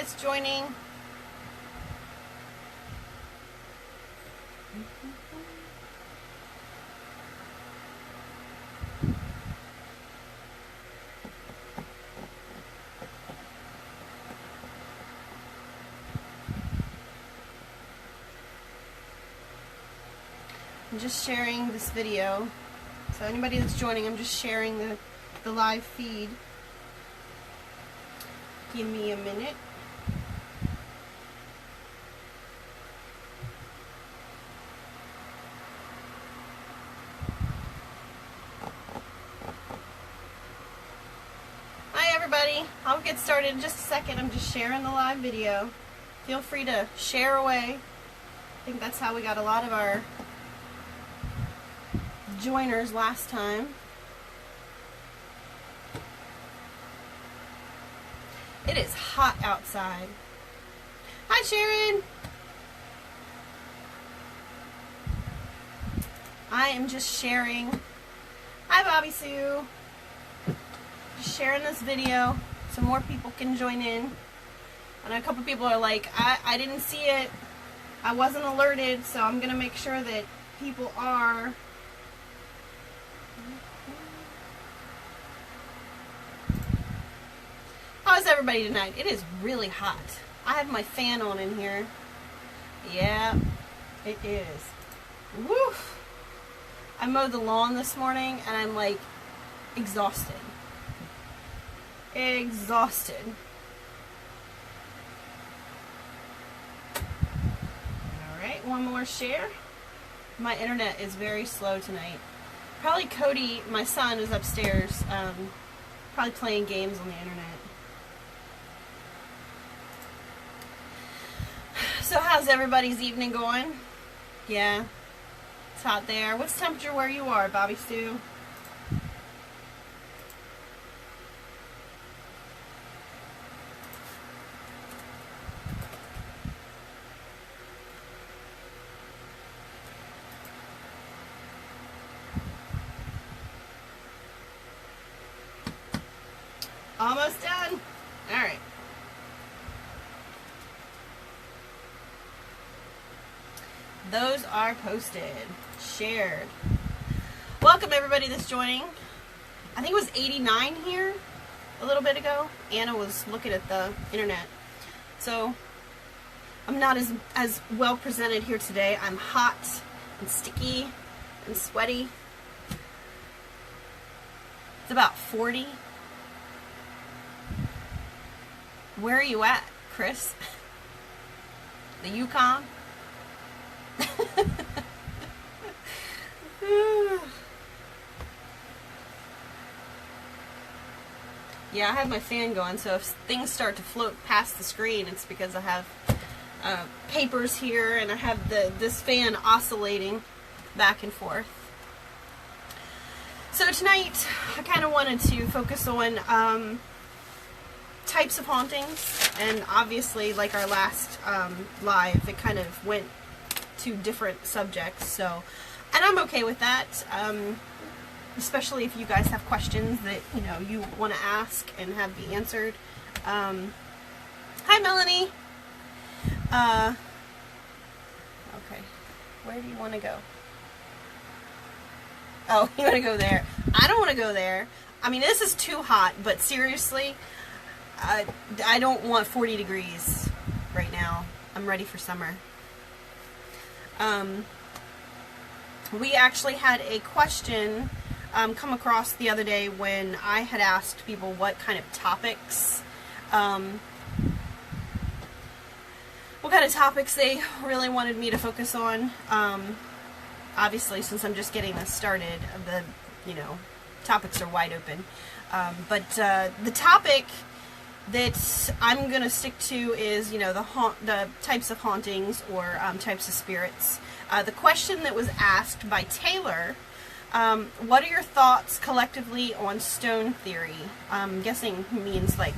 that's joining. I'm just sharing this video. So anybody that's joining, I'm just sharing the live feed. Give me a minute. Hi everybody. I'll get started in just a second. I'm just sharing the live video. Feel free to share away. I think that's how we got a lot of our joiners last time. It is hot outside. Hi Sharon! I am just sharing. Hi Bobby Sue! Just sharing this video so more people can join in. And a couple people are like, I didn't see it. I wasn't alerted, so I'm going to make sure that people are. How is everybody tonight? It is really hot. I have my fan on in here. Yeah, it is. Woo! I mowed the lawn this morning and I'm like exhausted. Exhausted. Alright, one more share. My internet is very slow tonight. Probably Cody, my son, is upstairs, probably playing games on the internet. So how's everybody's evening going? Yeah, it's hot there. What's the temperature where you are, Bobby Sue? Almost done. All right. Those are posted, shared. Welcome everybody that's joining. I think it was 89 here a little bit ago. Anna was looking at the internet. So I'm not as well presented here today. I'm hot and sticky and sweaty. It's about 40. Where are you at, Chris? The Yukon? Yeah, I have my fan going, so if things start to float past the screen, it's because I have papers here and I have this fan oscillating back and forth. So tonight, I kind of wanted to focus on types of hauntings, and obviously, like our last live, it kind of went to different subjects, so, and I'm okay with that, especially if you guys have questions that, you know, you want to ask and have be answered. Hi Melanie! Okay, where do you want to go? Oh, you want to go there. I don't want to go there. I mean, this is too hot, but seriously, I don't want 40 degrees right now. I'm ready for summer. We actually had a question come across the other day when I had asked people what kind of topics they really wanted me to focus on. Obviously, since I'm just getting this started, the topics are wide open. But the topic that I'm going to stick to is, the types of hauntings or types of spirits. The question that was asked by Taylor, what are your thoughts collectively on stone theory? I'm guessing he means like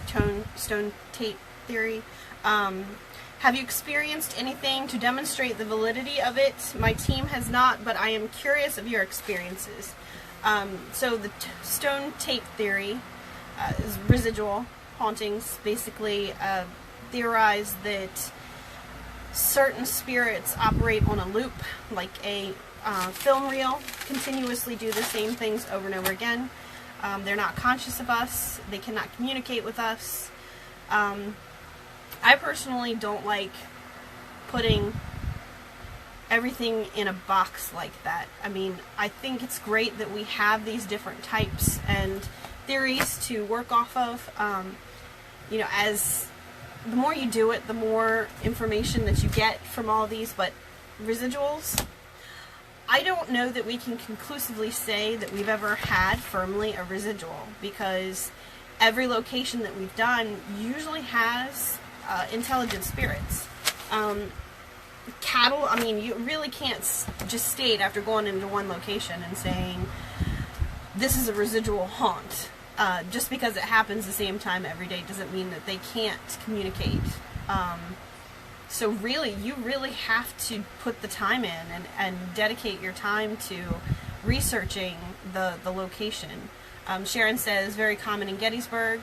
stone tape theory. Have you experienced anything to demonstrate the validity of it? My team has not, but I am curious of your experiences. So the stone tape theory is residual hauntings. Basically, theorize that certain spirits operate on a loop, like a film reel, continuously do the same things over and over again. They're not conscious of us. They cannot communicate with us. I personally don't like putting everything in a box like that. I mean, I think it's great that we have these different types and theories to work off of. You know, as the more you do it, the more information that you get from all these. But residuals, I don't know that we can conclusively say that we've ever had firmly a residual, because every location that we've done usually has intelligent spirits. Cattle, I mean, you really can't just state after going into one location and saying, this is a residual haunt. Just because it happens the same time every day doesn't mean that they can't communicate. So really, you really have to put the time in and dedicate your time to researching the location. Sharon says, very common in Gettysburg.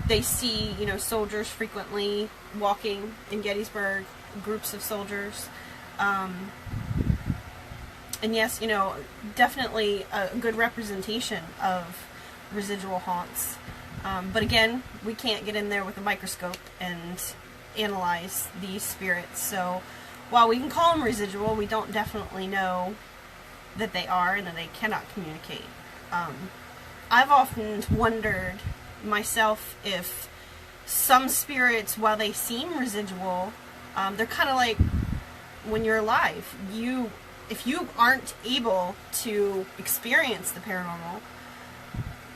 They see, you know, soldiers frequently walking in Gettysburg, groups of soldiers. And yes, you know, definitely a good representation of residual haunts. But again, we can't get in there with a microscope and analyze these spirits. So while we can call them residual, we don't definitely know that they are and that they cannot communicate. I've often wondered myself if some spirits, while they seem residual, they're kind of like when you're alive. If you aren't able to experience the paranormal,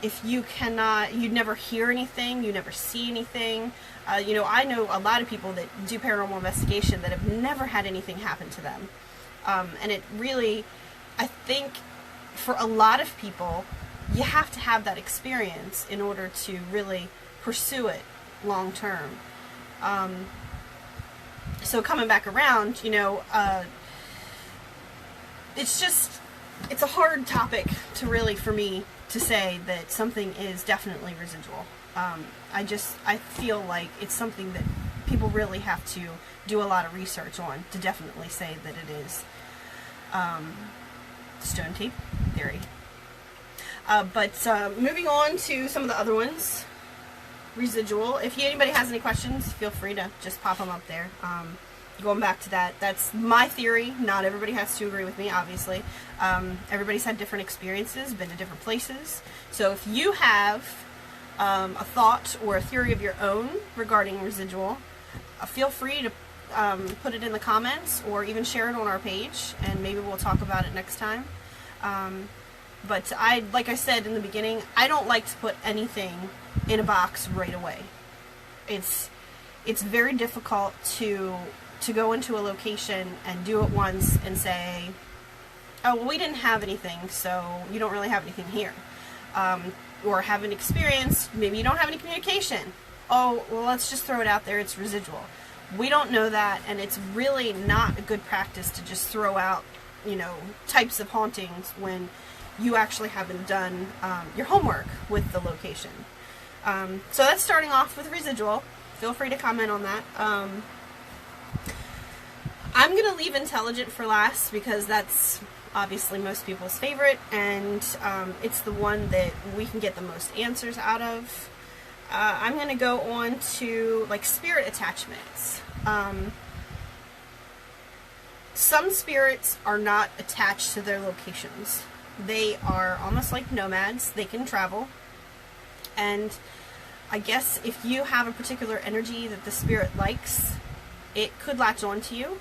if you cannot, you never hear anything, you never see anything. You know, I know a lot of people that do paranormal investigation that have never had anything happen to them. And it really, I think, for a lot of people, you have to have that experience in order to really pursue it long term. So coming back around, you know, it's a hard topic to really, for me, to say that something is definitely residual. I feel like it's something that people really have to do a lot of research on to definitely say that it is stone tape theory. But moving on to some of the other ones. Residual. If anybody has any questions, feel free to just pop them up there. Going back to that, that's my theory. Not everybody has to agree with me, obviously. Everybody's had different experiences, been to different places. So if you have a thought or a theory of your own regarding residual, feel free to put it in the comments or even share it on our page, and maybe we'll talk about it next time. But like I said in the beginning, I don't like to put anything in a box right away. It's very difficult to go into a location and do it once and say, oh, well, we didn't have anything, so you don't really have anything here. Or have an experience, maybe you don't have any communication. Oh, well, let's just throw it out there, it's residual. We don't know that, and it's really not a good practice to just throw out, you know, types of hauntings when you actually haven't done your homework with the location. So that's starting off with residual. Feel free to comment on that. I'm going to leave intelligent for last because that's obviously most people's favorite, and it's the one that we can get the most answers out of. I'm going to go on to like spirit attachments. Some spirits are not attached to their locations. They are almost like nomads. They can travel. And I guess if you have a particular energy that the spirit likes, it could latch on to you.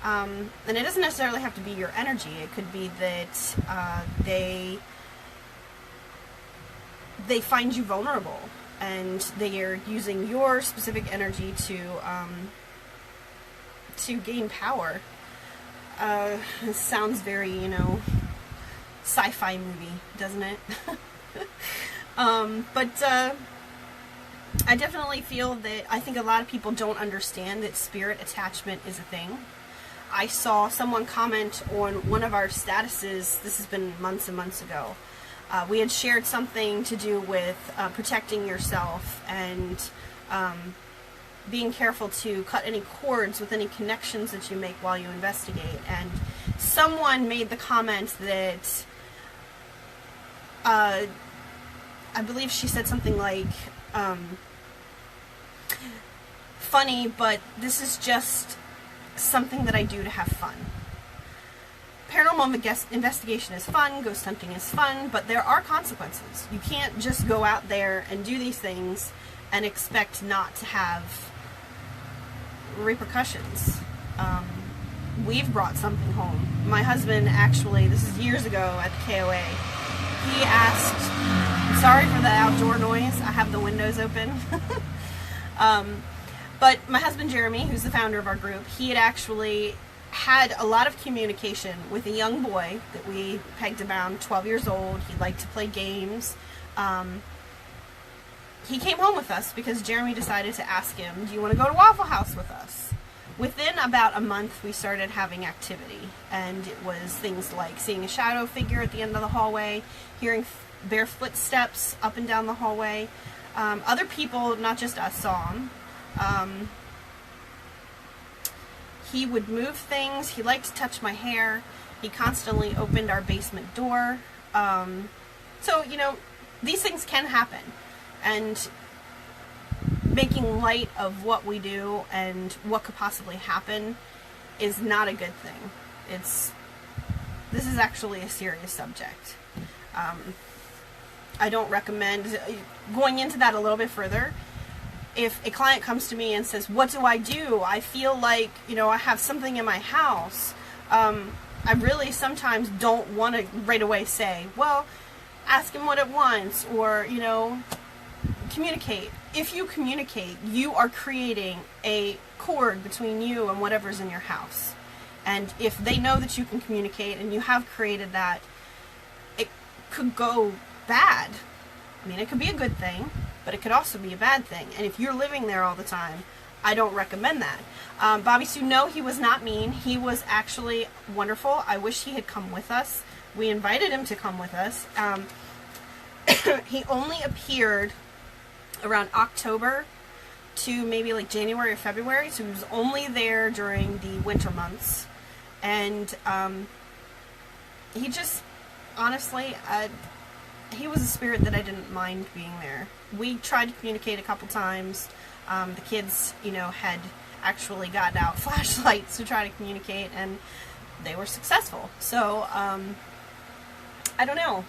And it doesn't necessarily have to be your energy. It could be that they find you vulnerable, and they are using your specific energy to gain power. This sounds very, you know, sci-fi movie, doesn't it? But I definitely feel that I think a lot of people don't understand that spirit attachment is a thing. I saw someone comment on one of our statuses, this has been months and months ago. We had shared something to do with protecting yourself and being careful to cut any cords with any connections that you make while you investigate. And someone made the comment that, I believe she said something like, funny, but this is just something that I do to have fun. Paranormal investigation is fun, ghost hunting is fun, but there are consequences. You can't just go out there and do these things and expect not to have repercussions. We've brought something home. My husband actually, this is years ago at the KOA, he asked, sorry for the outdoor noise, I have the windows open. But my husband Jeremy, who's the founder of our group, he had actually had a lot of communication with a young boy that we pegged around 12 years old. He liked to play games. He came home with us because Jeremy decided to ask him, do you want to go to Waffle House with us? Within about a month, we started having activity, and it was things like seeing a shadow figure at the end of the hallway, hearing bare footsteps up and down the hallway. Other people, not just us, saw him. He would move things. He liked to touch my hair. He constantly opened our basement door. So, you know, these things can happen. And making light of what we do and what could possibly happen is not a good thing. This is actually a serious subject. I don't recommend going into that a little bit further. If a client comes to me and says, what do? I feel like, you know, I have something in my house. I really sometimes don't want to right away say, well, ask him what it wants, or, you know, communicate. If you communicate, you are creating a cord between you and whatever's in your house. And if they know that you can communicate and you have created that, it could go bad. I mean, it could be a good thing, but it could also be a bad thing. And if you're living there all the time, I don't recommend that. Bobby Sue, no, he was not mean. He was actually wonderful. I wish he had come with us. We invited him to come with us. He only appeared around October to maybe like January or February, so he was only there during the winter months. And he just, honestly, he was a spirit that I didn't mind being there. We tried to communicate a couple times. The kids, you know, had actually gotten out flashlights to try to communicate, and they were successful. So, I don't know.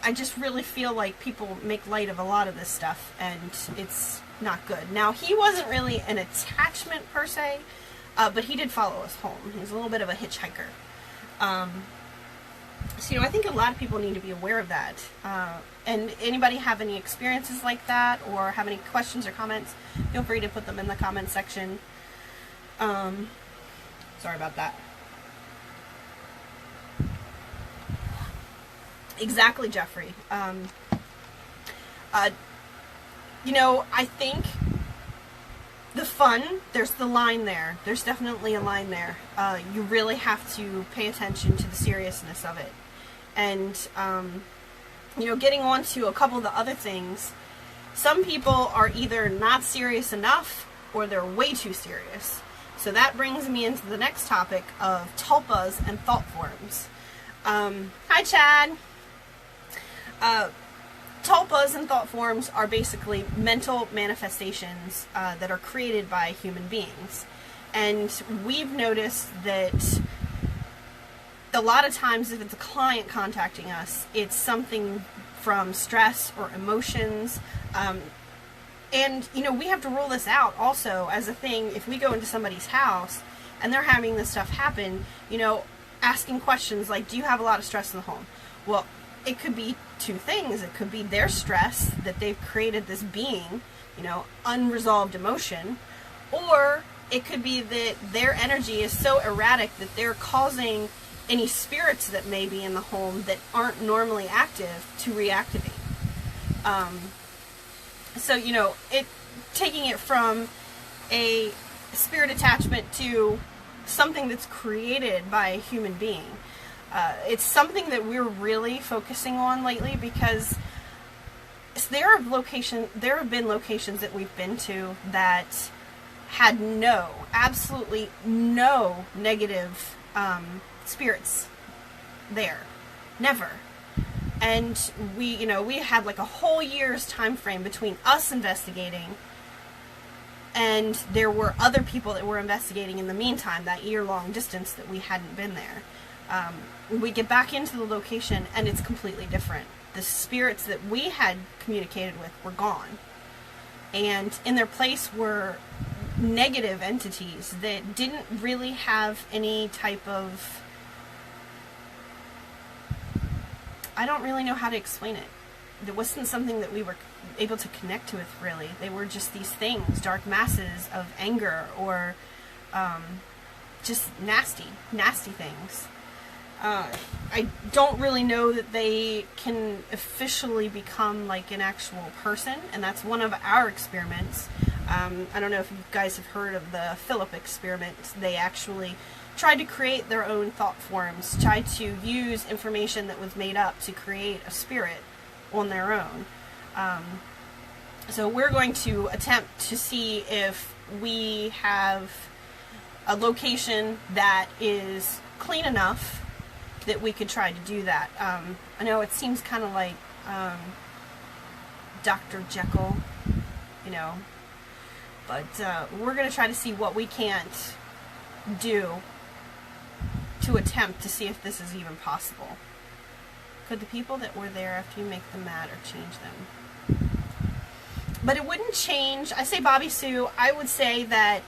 I just really feel like people make light of a lot of this stuff, and it's not good. Now, he wasn't really an attachment per se, but he did follow us home. He was a little bit of a hitchhiker. So, you know, I think a lot of people need to be aware of that. And anybody have any experiences like that, or have any questions or comments, feel free to put them in the comment section. Sorry about that. Exactly, Jeffrey. You know, I think the fun, there's the line there. There's definitely a line there. You really have to pay attention to the seriousness of it. And, you know, getting on to a couple of the other things, some people are either not serious enough or they're way too serious. So that brings me into the next topic of tulpas and thought forms. Hi, Chad. Tulpas and thought forms are basically mental manifestations that are created by human beings. And we've noticed that a lot of times if it's a client contacting us, it's something from stress or emotions. And, you know, we have to rule this out also as a thing. If we go into somebody's house and they're having this stuff happen, you know, asking questions like, do you have a lot of stress in the home? Well, it could be two things. It could be their stress, that they've created this being, you know, unresolved emotion, or it could be that their energy is so erratic that they're causing any spirits that may be in the home that aren't normally active to reactivate. So, you know, taking it from a spirit attachment to something that's created by a human being. It's something that we're really focusing on lately because there have been locations that we've been to that had absolutely no negative spirits there. Never. And we had like a whole year's time frame between us investigating, and there were other people that were investigating in the meantime, that year-long distance that we hadn't been there. We get back into the location, and it's completely different. The spirits that we had communicated with were gone. And in their place were negative entities that didn't really have any type of... I don't really know how to explain it. It wasn't something that we were able to connect with, really. They were just these things, dark masses of anger, or just nasty things. I don't really know that they can officially become like an actual person, and that's one of our experiments. I don't know if you guys have heard of the Philip experiment. They actually tried to create their own thought forms, tried to use information that was made up to create a spirit on their own. So we're going to attempt to see if we have a location that is clean enough that we could try to do that. I know it seems kind of like Dr. Jekyll, but we're going to try to see what we can't do to attempt to see if this is even possible. Could the people that were there after you make them mad or change them? But it wouldn't change. I say Bobby Sue, I would say that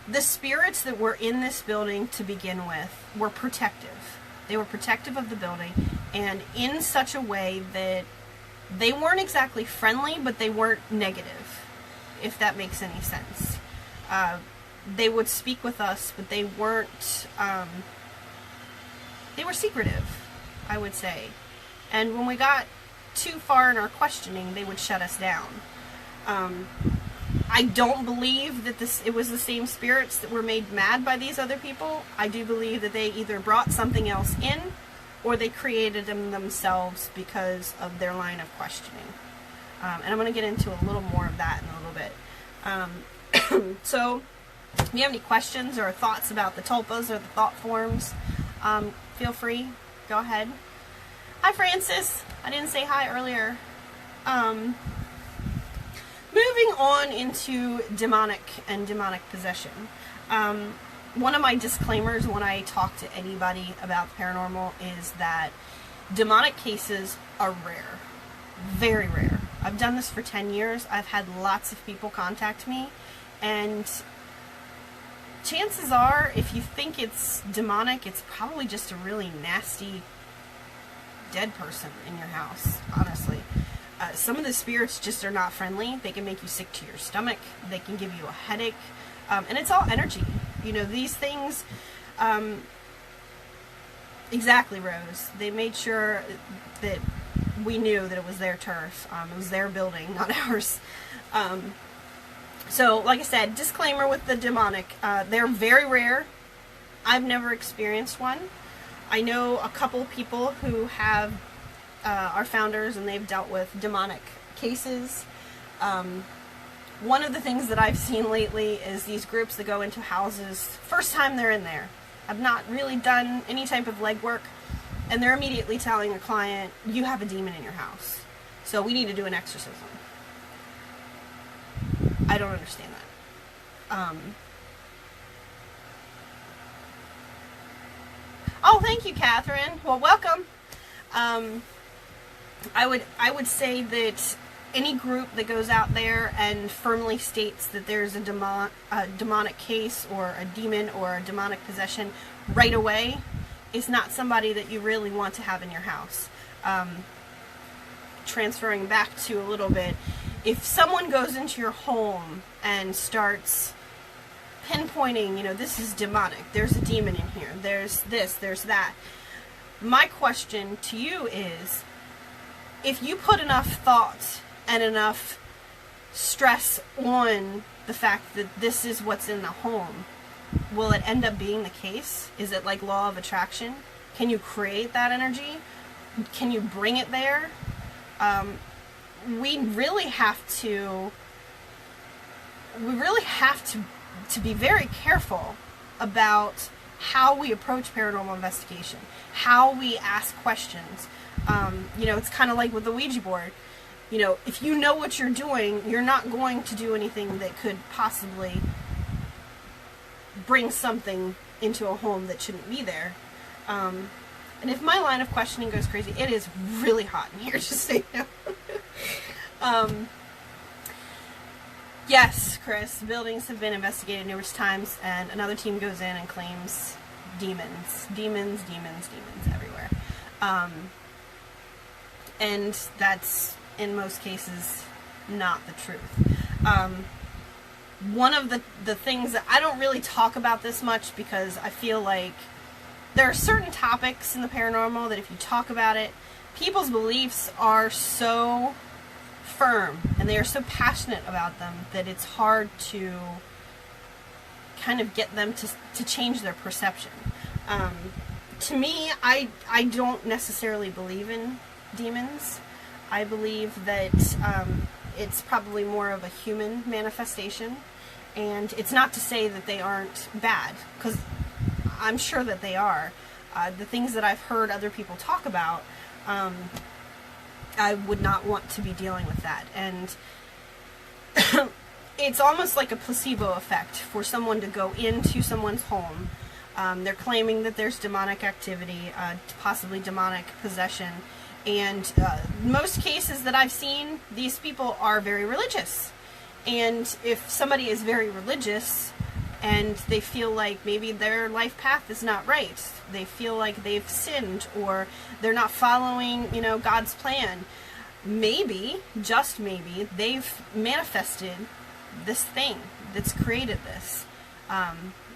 the spirits that were in this building to begin with were protective. They were protective of the building, and in such a way that they weren't exactly friendly, but they weren't negative, if that makes any sense. They would speak with us, but they weren't, they were secretive, I would say. And when we got too far in our questioning, they would shut us down. I don't believe that it was the same spirits that were made mad by these other people. I do believe that they either brought something else in, or they created them themselves because of their line of questioning. And I'm going to get into a little more of that in a little bit. So, if you have any questions or thoughts about the tulpas or the thought forms, feel free. Go ahead. Hi, Francis. I didn't say hi earlier. Moving on into demonic and demonic possession. One of my disclaimers when I talk to anybody about the paranormal is that demonic cases are rare. Very rare. I've done this for 10 years. I've had lots of people contact me, and chances are, if you think it's demonic, it's probably just a really nasty dead person in your house, honestly. Some of the spirits just are not friendly. They can make you sick to your stomach. They can give you a headache. And it's all energy. These things... exactly, Rose. They made sure that we knew that it was their turf. It was their building, not ours. So, like I said, disclaimer with the demonic. They're very rare. I've never experienced one. I know a couple people who have... are founders, and they've dealt with demonic cases. One of the things that I've seen lately is these groups that go into houses, first time they're in there, have not really done any type of legwork, and they're immediately telling a client, you have a demon in your house, so we need to do an exorcism. I don't understand that. Oh, thank you, Catherine. Well, welcome. I would say that any group that goes out there and firmly states that there's a demonic case or a demon or a demonic possession right away is not somebody that you really want to have in your house. Transferring back to a little bit, if someone goes into your home and starts pinpointing, this is demonic, there's a demon in here, there's this, there's that. My question to you is, if you put enough thought and enough stress on the fact that this is what's in the home, will it end up being the case? Is it like law of attraction? Can you create that energy? can you bring it there? We really have to to be very careful about how we approach paranormal investigation, how we ask questions. It's kind of like with the Ouija board. If you know what you're doing, you're not going to do anything that could possibly bring something into a home that shouldn't be there. And if my line of questioning goes crazy, it is really hot in here, just so you know. Yes, Chris, buildings have been investigated numerous times, and another team goes in and claims demons everywhere. And that's, in most cases, not the truth. One of the things that I don't really talk about this much, because I feel like there are certain topics in the paranormal that if you talk about it, people's beliefs are so firm and they are so passionate about them that it's hard to kind of get them to change their perception. To me, I don't necessarily believe in demons. I believe that it's probably more of a human manifestation, and it's not to say that they aren't bad, because I'm sure that they are. The things that I've heard other people talk about, I would not want to be dealing with that. And it's almost like a placebo effect for someone to go into someone's home. They're claiming that there's demonic activity, possibly demonic possession. And most cases that I've seen, these people are very religious. And if somebody is very religious and they feel like maybe their life path is not right, they feel like they've sinned, or they're not following, God's plan, maybe, just maybe, they've manifested this thing that's created this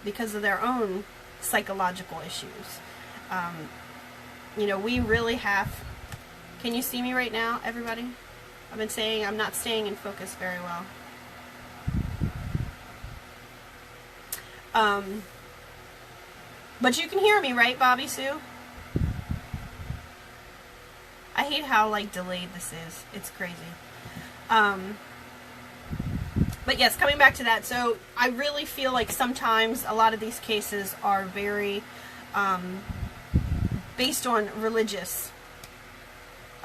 because of their own psychological issues. We really have... Can you see me right now, everybody? I've been saying I'm not staying in focus very well. But you can hear me, right, Bobby Sue? I hate how, delayed this is. It's crazy. But yes, coming back to that, so I really feel like sometimes a lot of these cases are very based on religious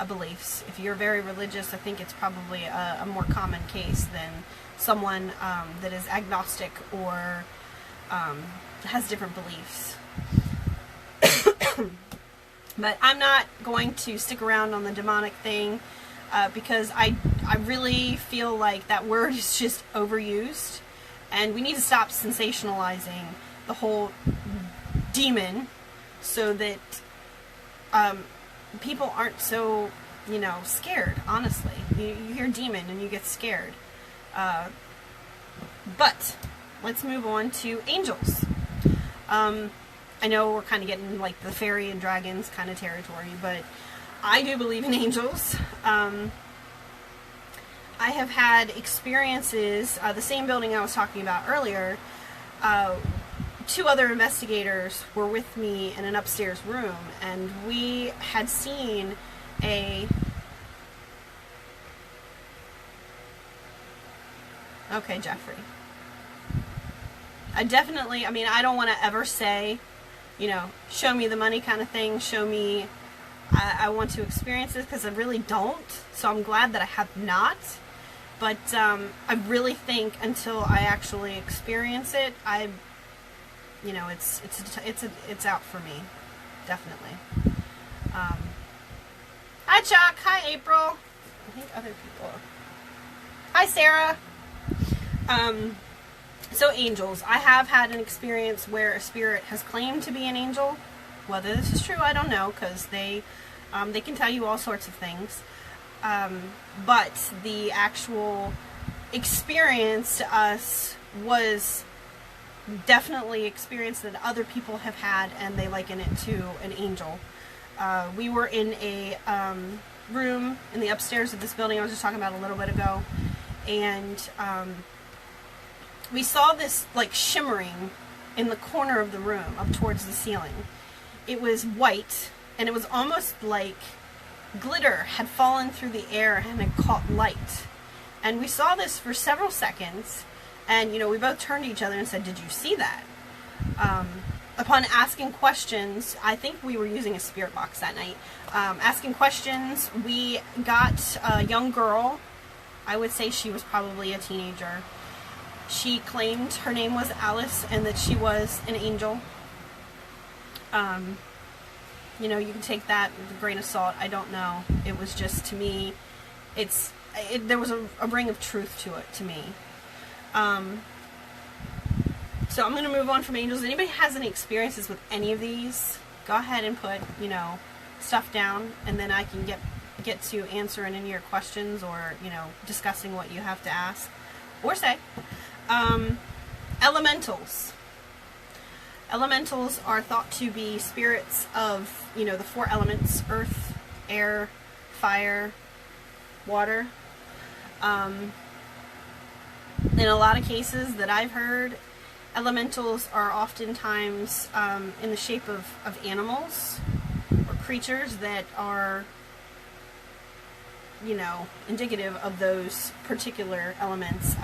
beliefs. If you're very religious, I think it's probably a more common case than someone that is agnostic or has different beliefs. But I'm not going to stick around on the demonic thing because I really feel like that word is just overused, and we need to stop sensationalizing the whole demon so that people aren't so, scared, honestly. You hear demon and you get scared. But let's move on to angels. I know we're kind of getting the fairy and dragons kind of territory, but I do believe in angels. I have had experiences, the same building I was talking about earlier, 2 other investigators were with me in an upstairs room, and we had seen a... Okay, Jeffrey. I don't want to ever say, show me the money kind of thing, show me, I want to experience this, because I really don't, so I'm glad that I have not, but I really think until I actually experience it, it's out for me, definitely. Hi Chuck, hi April, I think other people, hi Sarah. So angels, I have had an experience where a spirit has claimed to be an angel. Whether this is true, I don't know, because they can tell you all sorts of things. But the actual experience to us was definitely experience that other people have had, and they liken it to an angel. We were in a room in the upstairs of this building I was just talking about a little bit ago, and we saw this shimmering in the corner of the room up towards the ceiling. It was white, and it was almost like glitter had fallen through the air and had caught light. And we saw this for several seconds, and, we both turned to each other and said, "Did you see that?" Upon asking questions, I think we were using a spirit box that night, asking questions, we got a young girl. I would say she was probably a teenager. She claimed her name was Alice and that she was an angel. You can take that with a grain of salt. I don't know. It was just, to me, there was a ring of truth to it, to me. So I'm going to move on from angels. If anybody has any experiences with any of these, go ahead and put, stuff down, and then I can get to answering any of your questions, or, discussing what you have to ask or say. Elementals. Elementals are thought to be spirits of, the 4 elements: earth, air, fire, water. In a lot of cases that I've heard, elementals are oftentimes in the shape of animals or creatures that are, indicative of those particular elements.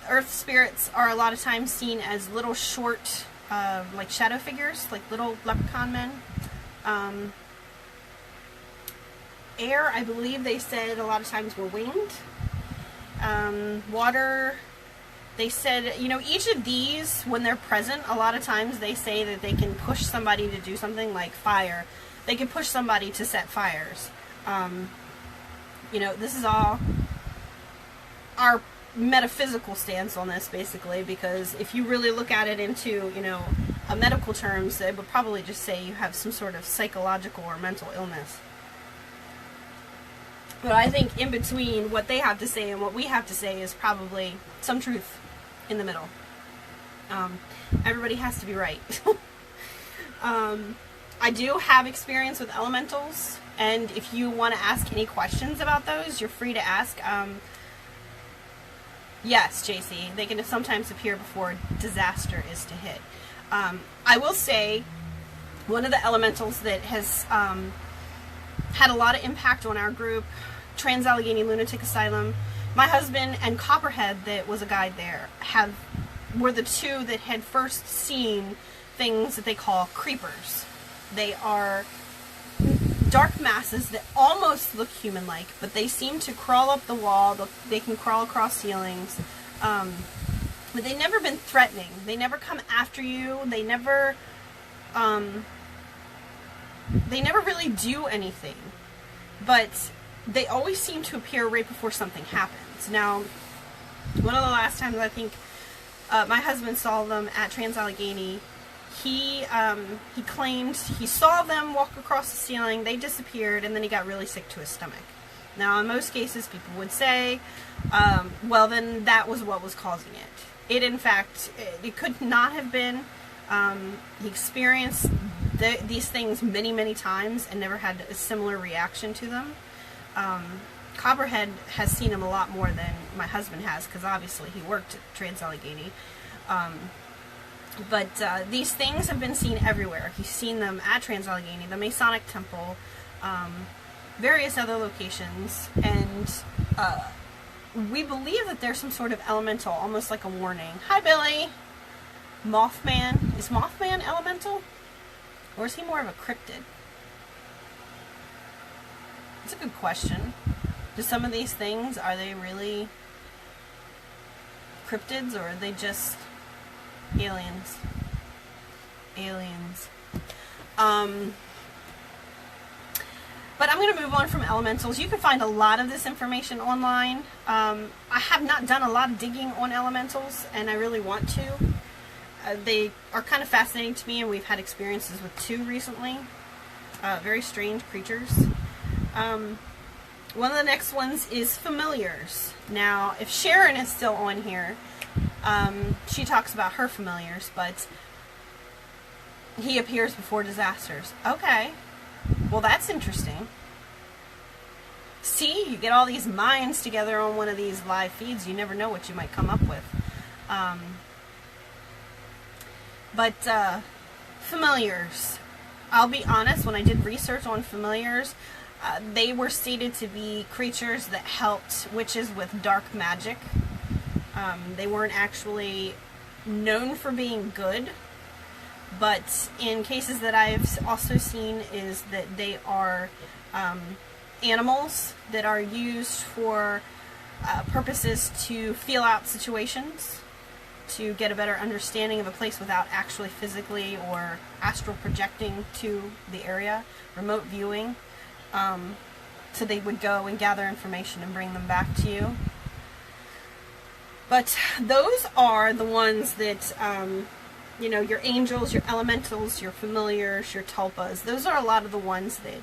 Earth spirits are a lot of times seen as little short, like shadow figures, like little leprechaun men. Air, I believe they said a lot of times were winged. Water, they said, each of these, when they're present, a lot of times they say that they can push somebody to do something. Like fire, they can push somebody to set fires. This is all our metaphysical stance on this, basically, because if you really look at it into, a medical terms, they would probably just say you have some sort of psychological or mental illness. But I think in between what they have to say and what we have to say is probably some truth in the middle. Everybody has to be right. I do have experience with elementals, and if you want to ask any questions about those, you're free to ask. Yes, JC, they can sometimes appear before disaster is to hit. I will say, one of the elementals that has had a lot of impact on our group, Trans-Allegheny Lunatic Asylum, my husband and Copperhead, that was a guide there, were the two that had first seen things that they call creepers. They are dark masses that almost look human-like, but they seem to crawl up the wall. They can crawl across ceilings, but they've never been threatening. They never come after you. They never really do anything, but they always seem to appear right before something happens. Now, one of the last times I think my husband saw them at Trans-Allegheny, he claimed he saw them walk across the ceiling, they disappeared, and then he got really sick to his stomach. Now, in most cases, people would say, well, then that was what was causing it. It, in fact, it could not have been. He experienced these things many, many times and never had a similar reaction to them. Copperhead has seen him a lot more than my husband has, because obviously he worked at Trans-Allegheny. But these things have been seen everywhere. He's seen them at Trans-Allegheny, the Masonic Temple, various other locations, and we believe that there's some sort of elemental, almost like a warning. Hi, Billy! Mothman. Is Mothman elemental? Or is he more of a cryptid? It's a good question. Do some of these things, are they really cryptids, or are they just aliens? Aliens. But I'm going to move on from elementals. You can find a lot of this information online. I have not done a lot of digging on elementals, and I really want to. They are kind of fascinating to me, and we've had experiences with 2 recently. Very strange creatures. One of the next ones is familiars. Now, if Sharon is still on here, she talks about her familiars, but he appears before disasters. Okay. Well, that's interesting. See, you get all these minds together on one of these live feeds, you never know what you might come up with. But familiars. I'll be honest, when I did research on familiars, They were stated to be creatures that helped witches with dark magic. They weren't actually known for being good, but in cases that I've also seen is that they are animals that are used for purposes to feel out situations, to get a better understanding of a place without actually physically or astral projecting to the area, remote viewing. So they would go and gather information and bring them back to you. But those are the ones that, you know, your angels, your elementals, your familiars, your tulpas. Those are a lot of the ones that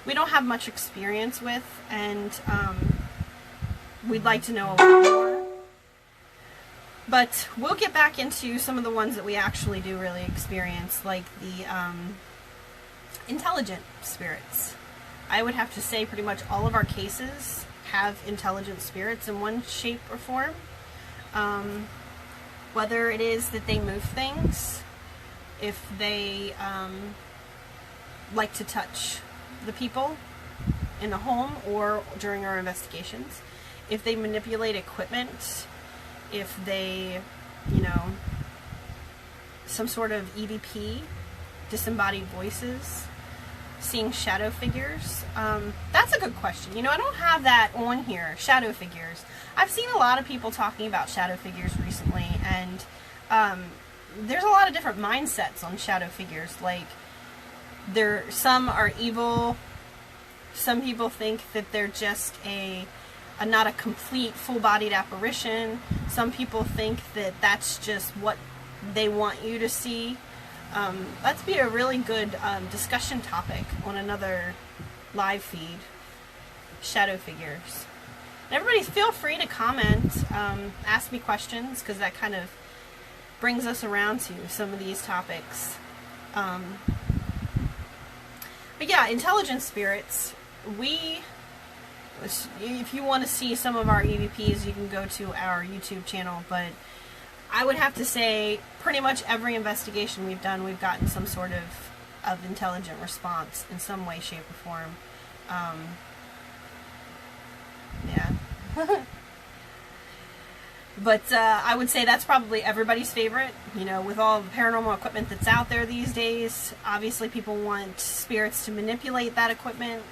we don't have much experience with, and we'd like to know a lot more. But we'll get back into some of the ones that we actually do really experience, like the intelligent spirits. I would have to say pretty much all of our cases have intelligent spirits in one shape or form. Whether it is that they move things, if they like to touch the people in the home or during our investigations, if they manipulate equipment, if they, you know, some sort of EVP, disembodied voices, seeing shadow figures. That's a good question. You know, I don't have that on here, shadow figures. I've seen a lot of people talking about shadow figures recently, and there's a lot of different mindsets on shadow figures. Like, some are evil. Some people think that they're just not a complete full-bodied apparition. Some people think that that's just what they want you to see. That'd be a really good discussion topic on another live feed. Shadow figures. And everybody feel free to comment, ask me questions, because that kind of brings us around to some of these topics. But yeah, intelligent spirits, if you want to see some of our EVPs, you can go to our YouTube channel, but I would have to say pretty much every investigation we've done, we've gotten some sort of intelligent response in some way, shape, or form. Yeah. But I would say that's probably everybody's favorite. You know, with all the paranormal equipment that's out there these days, obviously people want spirits to manipulate that equipment.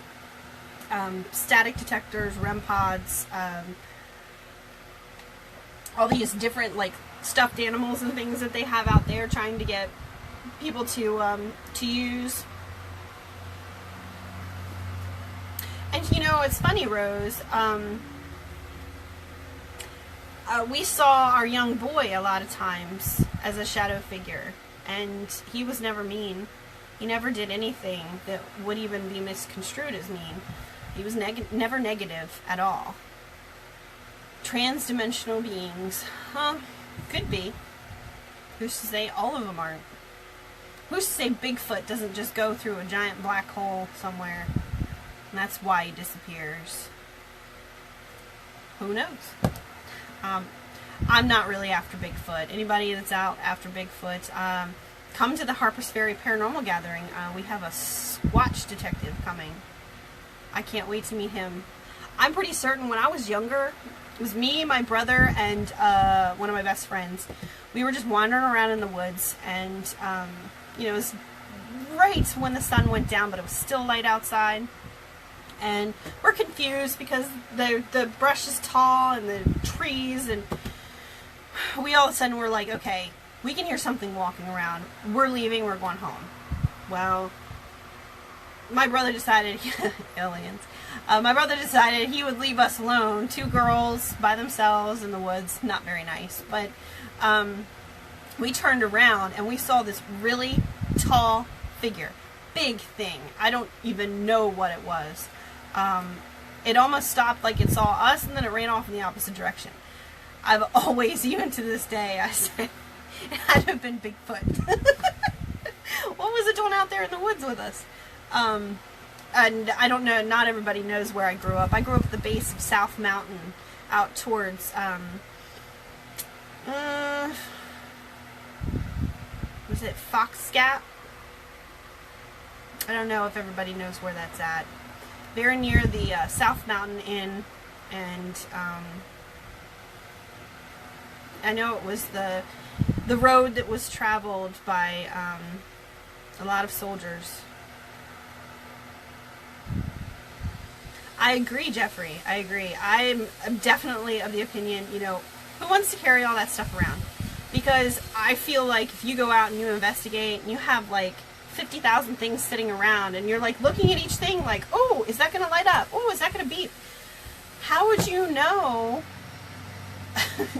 Static detectors, REM pods, all these different, like, stuffed animals and things that they have out there trying to get people to use. And, you know, it's funny, Rose, we saw our young boy a lot of times as a shadow figure, and he was never mean. He never did anything that would even be misconstrued as mean. He was never negative at all. Trans-dimensional beings. Could be. Who's to say all of them aren't? Who's to say Bigfoot doesn't just go through a giant black hole somewhere, and that's why he disappears? Who knows? I'm not really after Bigfoot. Anybody that's out after Bigfoot, come to the Harpers Ferry Paranormal Gathering. We have a Squatch detective coming. I can't wait to meet him. I'm pretty certain when I was younger, it was me, my brother, and one of my best friends. We were just wandering around in the woods, and you know, it was right when the sun went down, but it was still light outside. And we're confused because the brush is tall and the trees, and we all of a sudden were like, okay, we can hear something walking around. We're leaving, we're going home. Well, my brother decided, aliens, my brother decided he would leave us alone, 2 girls by themselves in the woods. Not very nice, but we turned around and we saw this really tall figure, big thing. I don't even know what it was. It almost stopped like it saw us, and then it ran off in the opposite direction. I've always, even to this day, I say it had to have been Bigfoot. What was it doing out there in the woods with us? And I don't know, not everybody knows where I grew up. I grew up at the base of South Mountain, out towards, was it Fox Gap? I don't know if everybody knows where that's at. very near the South Mountain Inn, and I know it was the road that was traveled by a lot of soldiers. I agree, Jeffrey. I agree. I'm definitely of the opinion, you know, who wants to carry all that stuff around? Because I feel like if you go out and you investigate and you have like 50,000 things sitting around and you're like looking at each thing like, oh, is that going to light up? Oh, is that going to beep? How would you know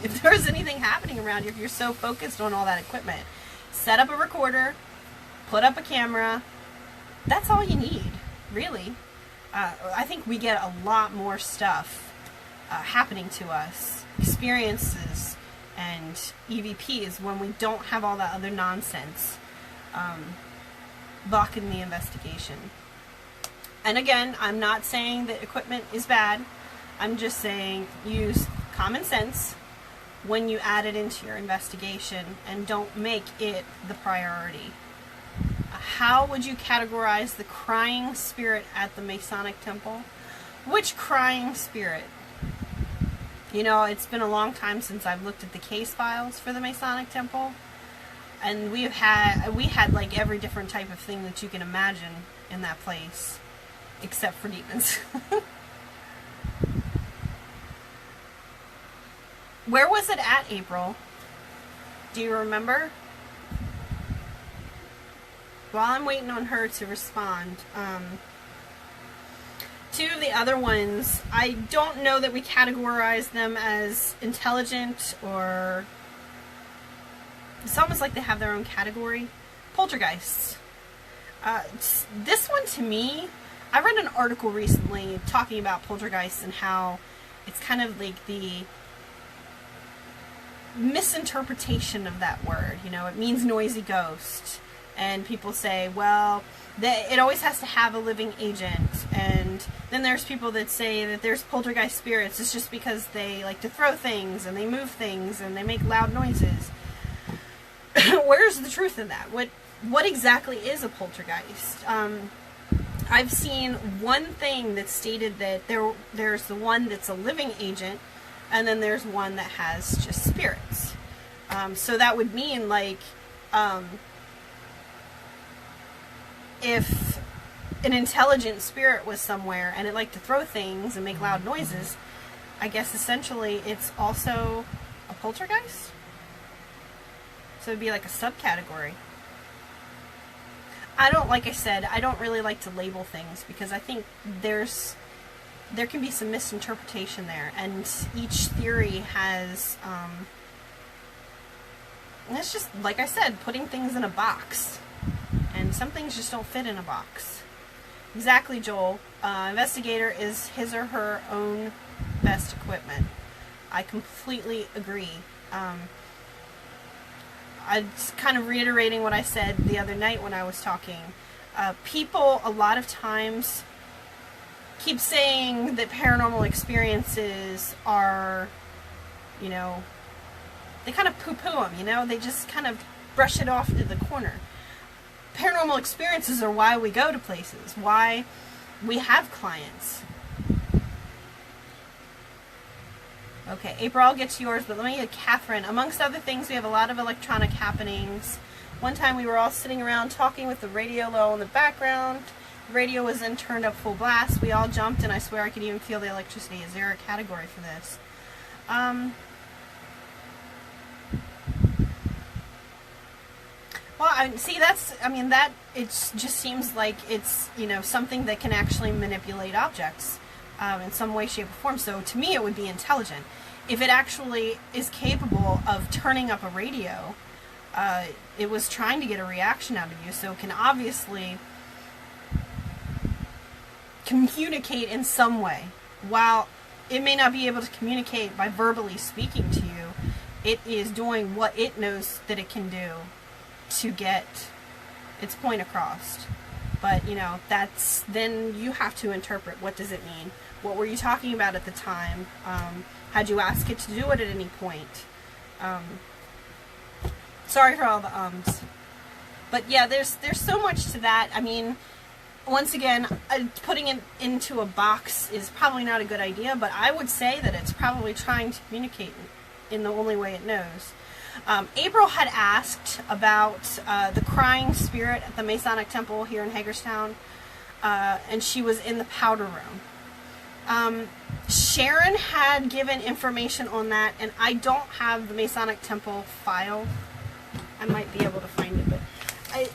if there's anything happening around you if you're so focused on all that equipment? Set up a recorder, put up a camera. That's all you need, really. I think we get a lot more stuff happening to us, experiences and EVPs, when we don't have all that other nonsense blocking the investigation. And again, I'm not saying that equipment is bad. I'm just saying use common sense when you add it into your investigation and don't make it the priority. How would you categorize the crying spirit at the Masonic Temple? Which crying spirit? You know, it's been a long time since I've looked at the case files for the Masonic Temple, and we had like every different type of thing that you can imagine in that place, except for demons. Where was it at, April? Do you remember? While I'm waiting on her to respond, two of the other ones, I don't know that we categorize them as intelligent, or it's almost like they have their own category. Poltergeists. This one, to me, I read an article recently talking about poltergeists and how it's kind of like the misinterpretation of that word. You know, it means noisy ghost. And people say, well, it always has to have a living agent. And then there's people that say that there's poltergeist spirits. It's just because they like to throw things and they move things and they make loud noises. Where's the truth in that? What exactly is a poltergeist? I've seen one thing that stated that there's the one that's a living agent, and then there's one that has just spirits. So that would mean like if an intelligent spirit was somewhere and it liked to throw things and make loud noises, I guess essentially it's also a poltergeist. So it'd be like a subcategory. Like I said, I don't really like to label things because I think there can be some misinterpretation there, and each theory has, and it's just, like I said, putting things in a box. And some things just don't fit in a box. Exactly, Joel. Investigator is his or her own best equipment. I completely agree. I'm kind of reiterating what I said the other night when I was talking. People, a lot of times, keep saying that paranormal experiences are, you know, they kind of poo-poo them, you know? They just kind of brush it off to the corner. Paranormal experiences are why we go to places, why we have clients. Okay, April, I'll get to yours, but let me get Catherine. Amongst other things, we have a lot of electronic happenings. One time we were all sitting around talking with the radio low in the background. The radio was then turned up full blast. We all jumped, and I swear I could even feel the electricity. Is there a category for this? Well, it just seems like it's, you know, something that can actually manipulate objects in some way, shape, or form. So to me, it would be intelligent. If it actually is capable of turning up a radio, it was trying to get a reaction out of you, so it can obviously communicate in some way. While it may not be able to communicate by verbally speaking to you, it is doing what it knows that it can do to get its point across. But, you know, then you have to interpret, what does it mean? What were you talking about at the time? Had you asked it to do it at any point? Sorry for all the ums. But yeah, there's so much to that. I mean, once again, putting it into a box is probably not a good idea, but I would say that it's probably trying to communicate in the only way it knows. April had asked about the crying spirit at the Masonic Temple here in Hagerstown, and she was in the powder room. Sharon had given information on that, and I don't have the Masonic Temple file. I might be able to find it, but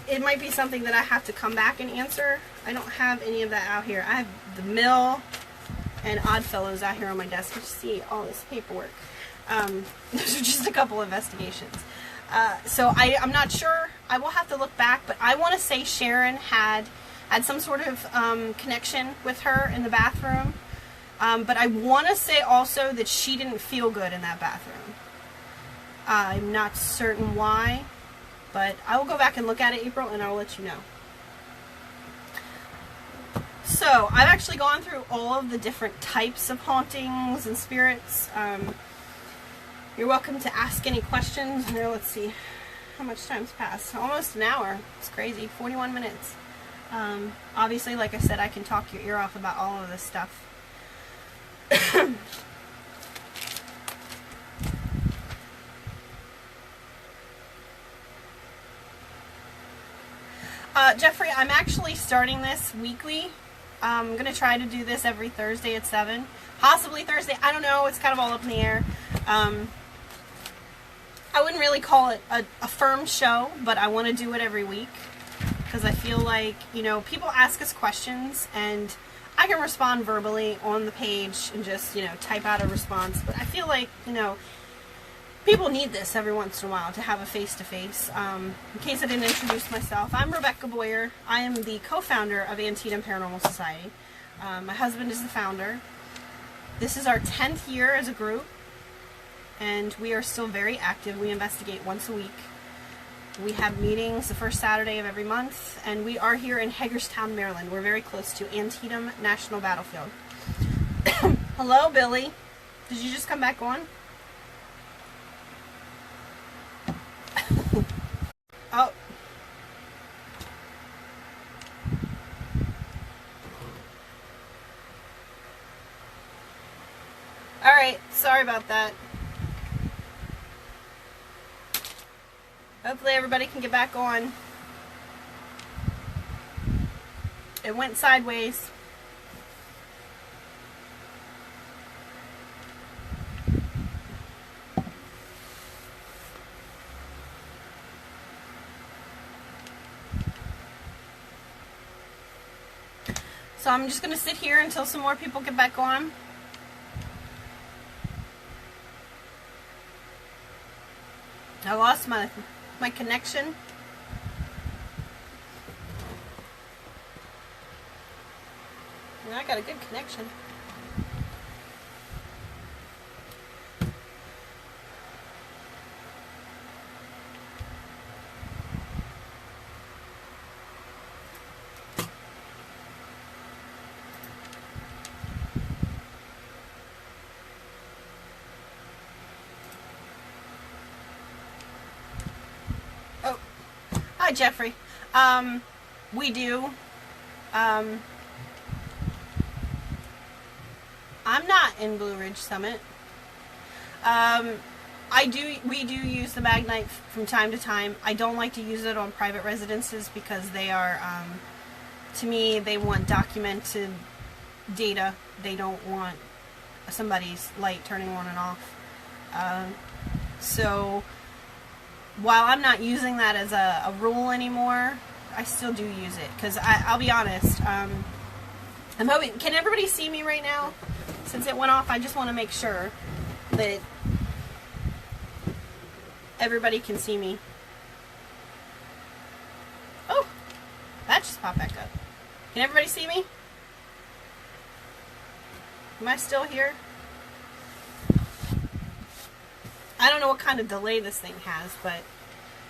it might be something that I have to come back and answer. I don't have any of that out here. I have the mill and Oddfellows out here on my desk. You see all this paperwork. Those are just a couple investigations. So I'm not sure. I will have to look back, but I want to say Sharon had some sort of connection with her in the bathroom. But I want to say also that she didn't feel good in that bathroom. I'm not certain why, but I will go back and look at it, April, and I'll let you know. So, I've actually gone through all of the different types of hauntings and spirits. You're welcome to ask any questions. Here, let's see how much time's passed. Almost an hour. It's crazy. 41 minutes. Obviously, like I said, I can talk your ear off about all of this stuff. Jeffrey, I'm actually starting this weekly. I'm going to try to do this every Thursday at 7. Possibly Thursday. I don't know. It's kind of all up in the air. I wouldn't really call it a firm show, but I want to do it every week. Because I feel like, you know, people ask us questions, and I can respond verbally on the page and just, you know, type out a response. But I feel like, you know, people need this every once in a while to have a face-to-face. In case I didn't introduce myself, I'm Rebecca Boyer. I am the co-founder of Antietam Paranormal Society. My husband is the founder. This is our 10th year as a group, and we are still very active. We investigate once a week. We have meetings the first Saturday of every month, and we are here in Hagerstown, Maryland. We're very close to Antietam National Battlefield. Hello, Billy. Did you just come back on? Oh. Alright, sorry about that. Hopefully everybody can get back on. It went sideways. So I'm just going to sit here until some more people get back on. I lost my connection. I got a good connection. Hi, Jeffrey. We do. I'm not in Blue Ridge Summit. We do use the Magnite from time to time. I don't like to use it on private residences because they are, to me, they want documented data. They don't want somebody's light turning on and off. So while I'm not using that as a rule anymore, I still do use it because I'll be honest. I'm hoping. Can everybody see me right now? Since it went off, I just want to make sure that everybody can see me. Oh, that just popped back up. Can everybody see me? Am I still here? I don't know what kind of delay this thing has, but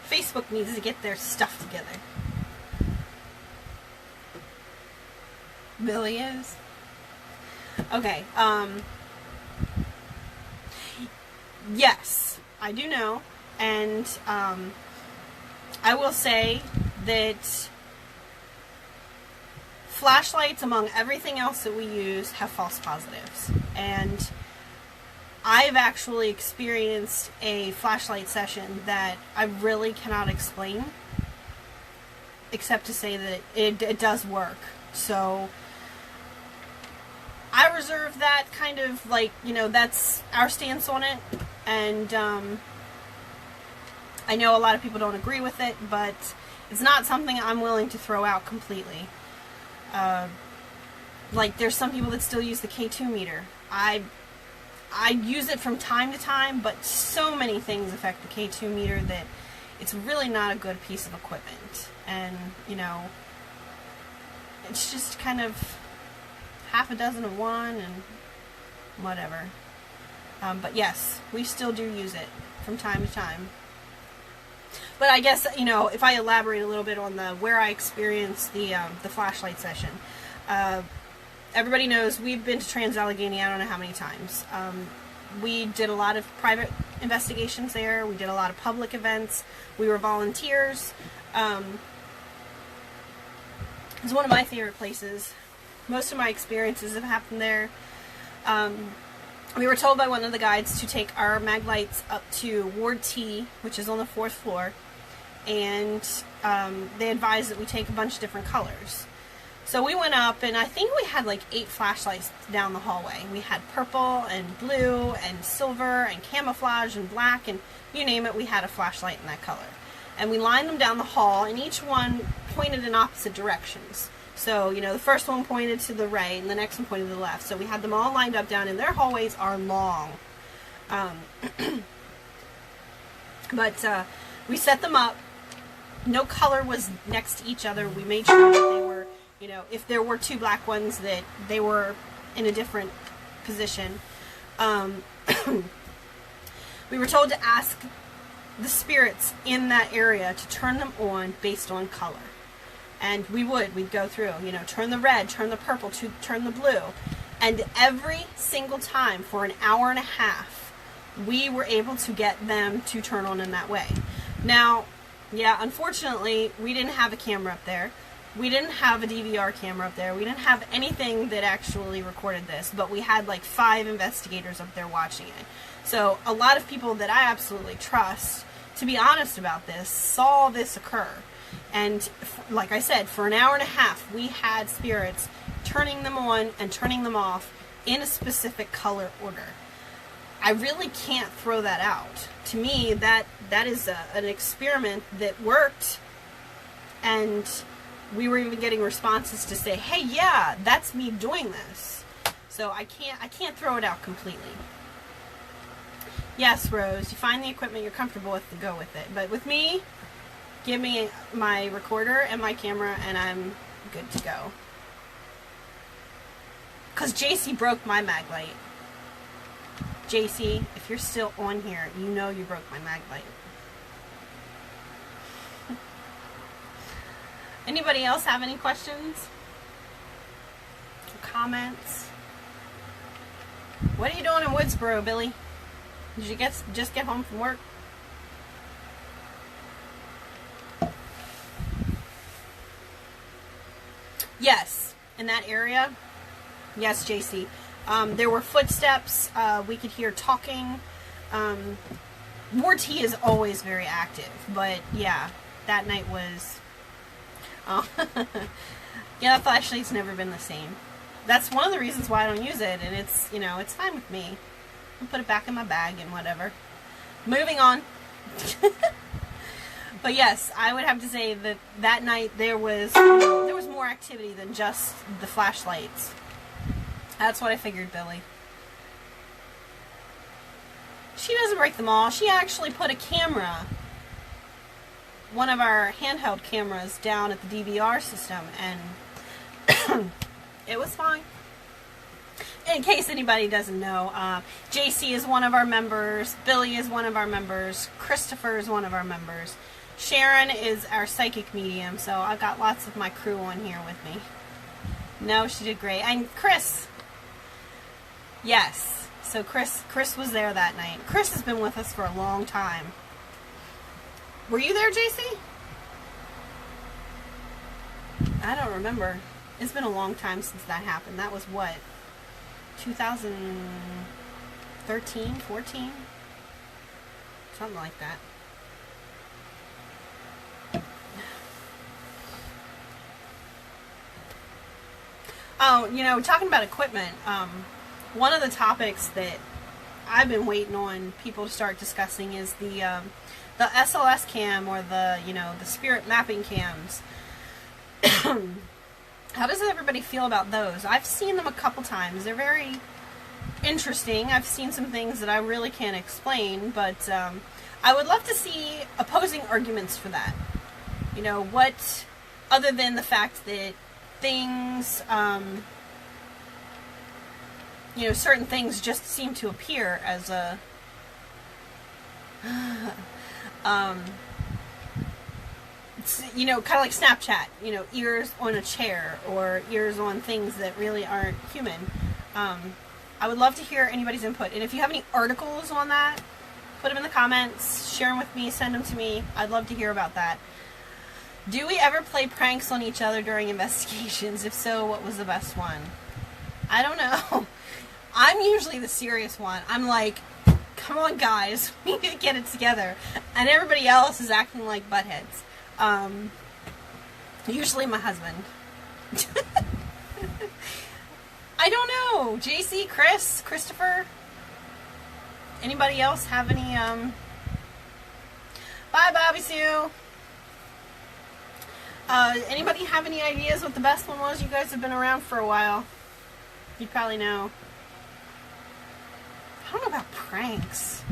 Facebook needs to get their stuff together. Billy is? Okay, yes, I do know, and I will say that flashlights, among everything else that we use, have false positives. And I've actually experienced a flashlight session that I really cannot explain, except to say that it does work. So I reserve that kind of, like, you know, that's our stance on it. And I know a lot of people don't agree with it, but it's not something I'm willing to throw out completely. Like, there's some people that still use the K2 meter. I use it from time to time, but so many things affect the K2 meter that it's really not a good piece of equipment. And, you know, it's just kind of half a dozen of one and whatever. But yes, we still do use it from time to time. But I guess, you know, if I elaborate a little bit on where I experienced the flashlight session, everybody knows we've been to Trans-Allegheny, I don't know how many times. We did a lot of private investigations there. We did a lot of public events. We were volunteers. It's one of my favorite places. Most of my experiences have happened there. We were told by one of the guides to take our mag lights up to Ward T, which is on the 4th floor, and they advised that we take a bunch of different colors. So we went up, and I think we had like 8 flashlights down the hallway. We had purple and blue and silver and camouflage and black, and you name it, we had a flashlight in that color. And we lined them down the hall, and each one pointed in opposite directions. So, you know, the first one pointed to the right, and the next one pointed to the left. So we had them all lined up down, and their hallways are long. But we set them up. No color was next to each other. We made sure that they were, you know, if there were 2 black ones, that they were in a different position. We were told to ask the spirits in that area to turn them on based on color. And we'd go through, you know, turn the red, turn the purple, turn the blue. And every single time for an hour and a half, we were able to get them to turn on in that way. Now, yeah, unfortunately, we didn't have a camera up there. We didn't have a DVR camera up there. We didn't have anything that actually recorded this, but we had like 5 investigators up there watching it. So a lot of people that I absolutely trust, to be honest about this, saw this occur. And like I said, for an hour and a half, we had spirits turning them on and turning them off in a specific color order. I really can't throw that out. To me, that is an experiment that worked, and we were even getting responses to say, hey, yeah, that's me doing this. So I can't throw it out completely. Yes, Rose, you find the equipment you're comfortable with to go with it. But with me, give me my recorder and my camera, and I'm good to go. Because JC broke my mag light. JC, if you're still on here, you know you broke my mag light. Anybody else have any questions? Comments? What are you doing in Woodsboro, Billy? Did you just get home from work? Yes, in that area. Yes, JC. There were footsteps. We could hear talking. Ward T is always very active, but yeah, that night was. Oh, yeah, that flashlight's never been the same. That's one of the reasons why I don't use it, and it's, you know, it's fine with me. I'll put it back in my bag and whatever. Moving on. But yes, I would have to say that that night there was, you know, there was more activity than just the flashlights. That's what I figured, Billy. She doesn't break them all. She actually put a camera, one of our handheld cameras, down at the DVR system, and it was fine. In case anybody doesn't know, JC is one of our members, Billy is one of our members, Christopher is one of our members, Sharon is our psychic medium, so I've got lots of my crew on here with me. No, she did great. And Chris. Yes. So Chris was there that night. Chris has been with us for a long time. Were you there, JC? I don't remember. It's been a long time since that happened. That was what? 2013, 14? Something like that. Oh, you know, talking about equipment, one of the topics that I've been waiting on people to start discussing is the SLS cam, or the spirit mapping cams. How does everybody feel about those? I've seen them a couple times. They're very interesting. I've seen some things that I really can't explain, but I would love to see opposing arguments for that. You know, what, other than the fact that things, certain things just seem to appear as a, kind of like Snapchat, ears on a chair, or ears on things that really aren't human. I would love to hear anybody's input, and if you have any articles on that, put them in the comments, share them with me, send them to me. I'd love to hear about that. Do we ever play pranks on each other during investigations? If so, what was the best one? I don't know. I'm usually the serious one. I'm like, come on guys, we need to get it together. And everybody else is acting like buttheads. Usually my husband. I don't know. JC, Chris, Christopher? Anybody else have any, Bye, Bobby Sue. Anybody have any ideas what the best one was? You guys have been around for a while. You'd probably know. I don't know about pranks.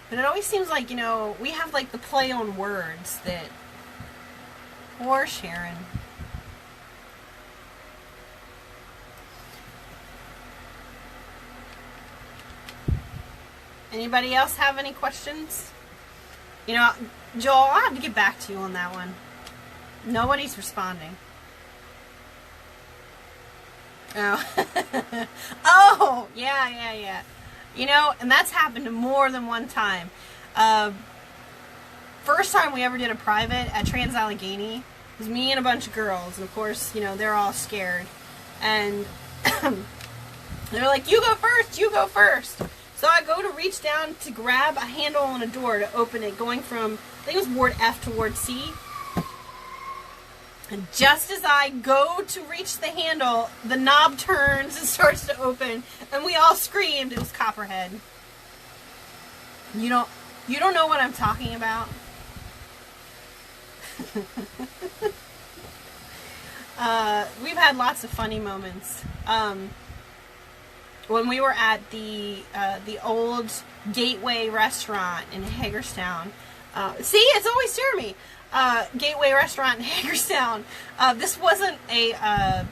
But it always seems like, we have like the play on words that... Poor Sharon. Anybody else have any questions? Joel, I'll have to get back to you on that one. Nobody's responding. Oh. Oh, yeah. And that's happened more than one time. First time we ever did a private at Trans-Allegheny was me and a bunch of girls. And of course, they're all scared. And they're like, you go first, you go first. So I go to reach down to grab a handle on a door to open it, going from, I think it was Ward F to Ward C. And just as I go to reach the handle, the knob turns and starts to open, and we all screamed. It was Copperhead. You don't know what I'm talking about? We've had lots of funny moments. When we were at the old Gateway restaurant in Hagerstown. See, it's always Jeremy. Gateway restaurant in Hagerstown. This wasn't a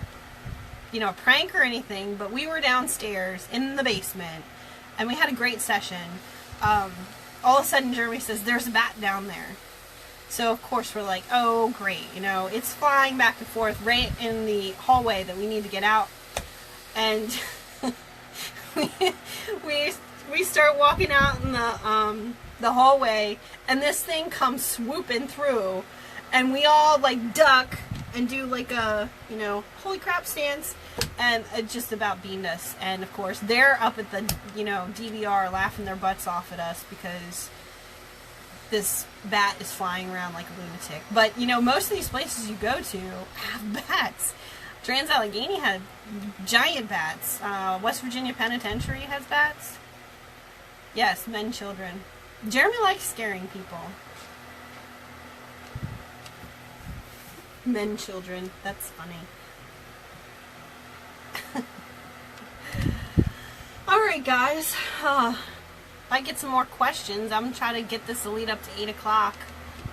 prank or anything, but we were downstairs in the basement, and we had a great session. All of a sudden, Jeremy says, "There's a bat down there." So of course we're like, "Oh, great!" It's flying back and forth right in the hallway that we need to get out, and we start walking out in the hallway, and this thing comes swooping through, and we all like duck and do like a holy crap stance, and it just about beamed us. And of course they're up at the DVR laughing their butts off at us because this bat is flying around like a lunatic. But most of these places you go to have bats. Trans-Allegheny had giant bats. West Virginia Penitentiary has bats. Yes, men, children. Jeremy likes scaring people. Men, children. That's funny. Alright, guys. If I get some more questions, I'm going to try to get this to lead up to 8 o'clock.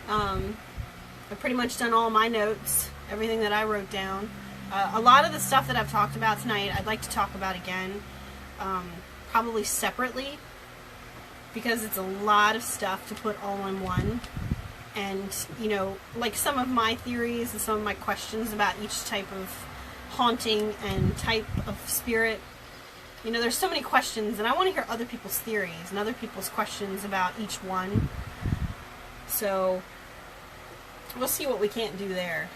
I've pretty much done all my notes, everything that I wrote down. A lot of the stuff that I've talked about tonight, I'd like to talk about again, probably separately, because it's a lot of stuff to put all in one. And, like some of my theories and some of my questions about each type of haunting and type of spirit, there's so many questions, and I want to hear other people's theories and other people's questions about each one. So, we'll see what we can't do there.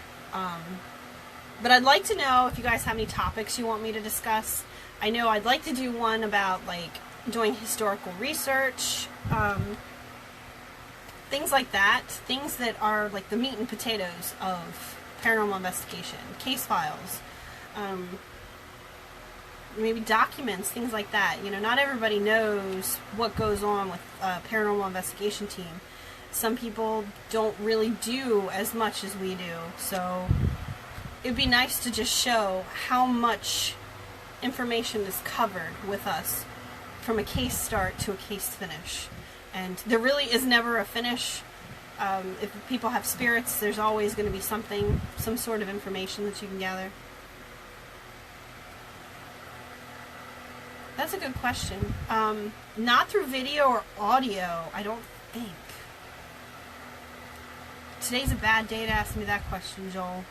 But I'd like to know if you guys have any topics you want me to discuss. I know I'd like to do one about, like, doing historical research, things like that. Things that are, like, the meat and potatoes of paranormal investigation. Case files. Maybe documents, things like that. You know, not everybody knows what goes on with a paranormal investigation team. Some people don't really do as much as we do, so it'd be nice to just show how much information is covered with us from a case start to a case finish. And there really is never a finish. If people have spirits, there's always going to be something, some sort of information that you can gather. That's a good question. Not through video or audio, I don't think. Today's a bad day to ask me that question, Joel.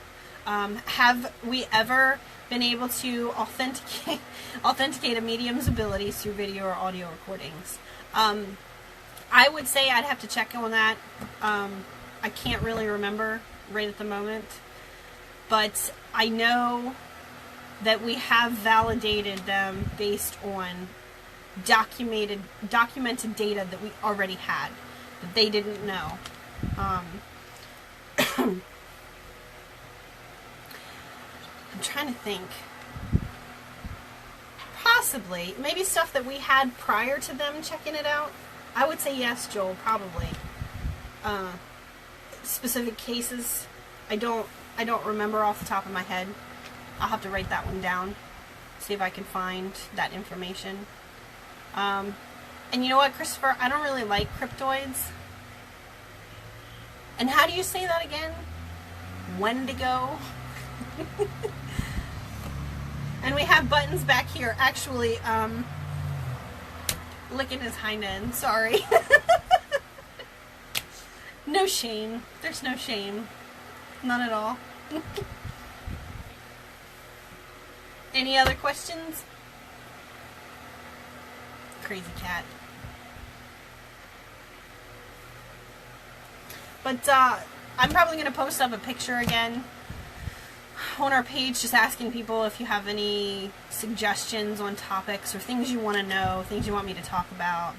Have we ever been able to authenticate a medium's abilities through video or audio recordings? I would say I'd have to check on that. I can't really remember right at the moment. But I know that we have validated them based on documented data that we already had, that they didn't know. I'm trying to think. Possibly. Maybe stuff that we had prior to them checking it out. I would say yes, Joel, probably. Specific cases, I don't remember off the top of my head. I'll have to write that one down. See if I can find that information. And you know what, Christopher? I don't really like cryptoids. And how do you say that again? Wendigo? And we have Buttons back here actually licking his hind end. Sorry. No shame. There's no shame. None at all. Any other questions? Crazy cat. But I'm probably going to post up a picture again on our page, just asking people if you have any suggestions on topics or things you want to know, things you want me to talk about.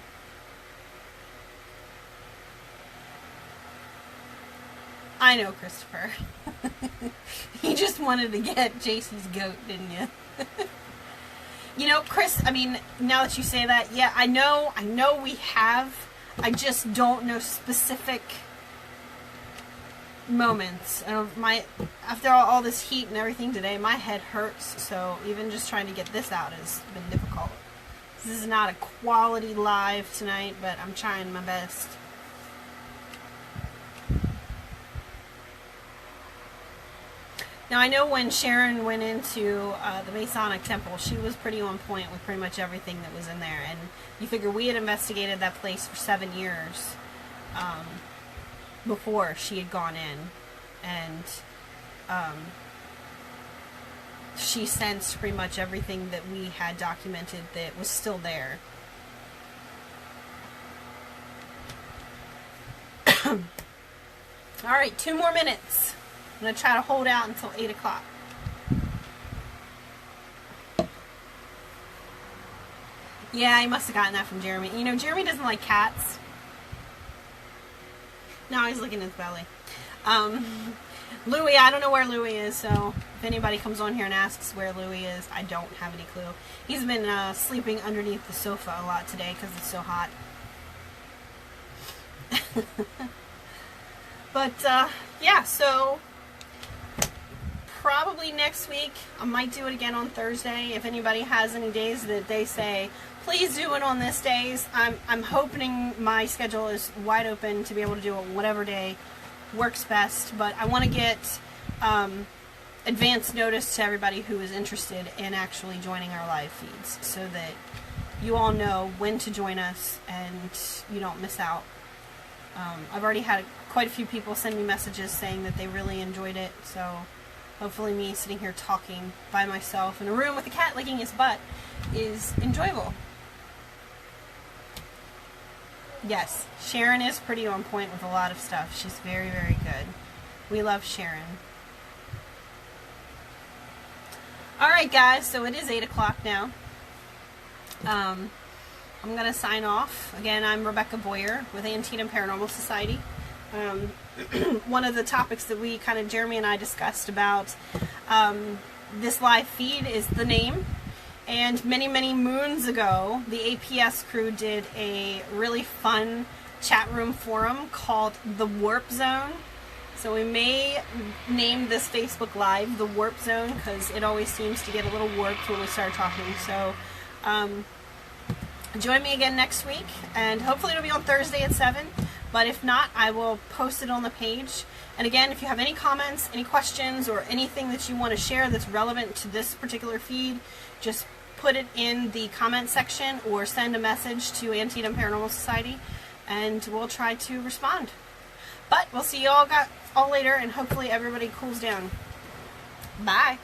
I know, Christopher. You just wanted to get JC's goat, didn't you? You know, Chris, I mean, now that you say that, yeah, I know we have. I just don't know specific moments. After all this heat and everything today, my head hurts, so even just trying to get this out has been difficult. This is not a quality live tonight, but I'm trying my best. Now, I know when Sharon went into the Masonic Temple, she was pretty on point with pretty much everything that was in there. And you figure we had investigated that place for 7 years before she had gone in. And she sensed pretty much everything that we had documented that was still there. All right, 2 more minutes. I'm going to try to hold out until 8 o'clock. Yeah, he must have gotten that from Jeremy. You know, Jeremy doesn't like cats. Now he's licking his belly. Louie, I don't know where Louie is, so if anybody comes on here and asks where Louie is, I don't have any clue. He's been sleeping underneath the sofa a lot today because it's so hot. But, yeah, so probably next week. I might do it again on Thursday. If anybody has any days that they say, please do it on this days. I'm hoping my schedule is wide open to be able to do it whatever day works best. But I want to get advance notice to everybody who is interested in actually joining our live feeds so that you all know when to join us and you don't miss out. I've already had quite a few people send me messages saying that they really enjoyed it, so hopefully me sitting here talking by myself in a room with a cat licking his butt is enjoyable. Yes, Sharon is pretty on point with a lot of stuff. She's very, very good. We love Sharon. Alright guys, so it is 8 o'clock now. I'm going to sign off. Again, I'm Rebecca Boyer with Antietam Paranormal Society. One of the topics that we Jeremy and I discussed about this live feed is the name. And many, many moons ago, the APS crew did a really fun chat room forum called The Warp Zone. So we may name this Facebook Live The Warp Zone because it always seems to get a little warped when we start talking. So join me again next week, and hopefully it'll be on Thursday at 7. But if not, I will post it on the page. And again, if you have any comments, any questions, or anything that you want to share that's relevant to this particular feed, just put it in the comment section or send a message to Antietam Paranormal Society, and we'll try to respond. But we'll see you all later, and hopefully everybody cools down. Bye.